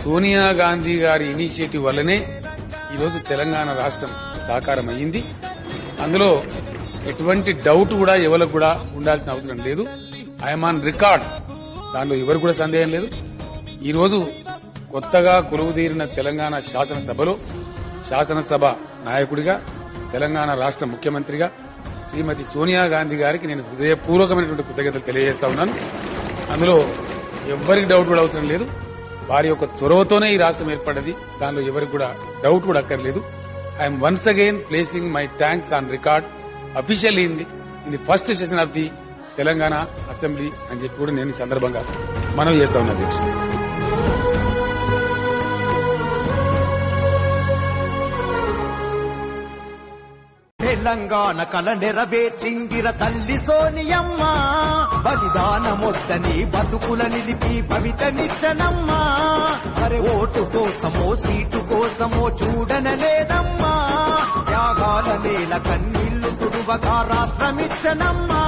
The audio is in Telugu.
సోనియా గాంధీ గారి ఇనిషియేటివ్ వల్లనే ఈరోజు తెలంగాణ రాష్ట్రం సాకారం అయ్యింది. అందులో ఎటువంటి డౌట్ కూడా ఎవరికి కూడా ఉండాల్సిన అవసరం లేదు. ఐఎమ్ ఆన్ రికార్డ్, దానిలో ఎవరికి కూడా సందేహం లేదు. ఈరోజు కొత్తగా కొలువుదీరిన తెలంగాణ శాసనసభలో శాసనసభ నాయకుడిగా, తెలంగాణ రాష్ట్ర ముఖ్యమంత్రిగా శ్రీమతి సోనియా గాంధీ గారికి నేను హృదయపూర్వకమైనటువంటి కృతజ్ఞతలు తెలియజేస్తా ఉన్నాను. అందులో ఎవ్వరికి డౌట్ కూడా అవసరం లేదు. వారి యొక్క చొరవతోనే ఈ రాష్ట్రం ఏర్పడ్డది. దానిలో ఎవరికి కూడా డౌట్ కూడా అక్కర్లేదు. I'm once again placing my thanks on record officially in the first session of the Telangana assembly అని చెప్పి కూడా నేను ఈ సందర్భంగా మనవి చేస్తా ఉన్నా అధ్యక్ష. తెలంగాణ కల నెరవేర్చిందిర తల్లి సోనియమ్మ, బలిదానమొద్దని బతుకుల నిలిపి భవితనిచ్చనమ్మా. అరే ఓటు కోసమో సీటు కోసమో చూడనలేదమ్మా, త్యాగాల నేల కన్నీళ్లు తుడువగా రాష్ట్రమిచ్చనమ్మా.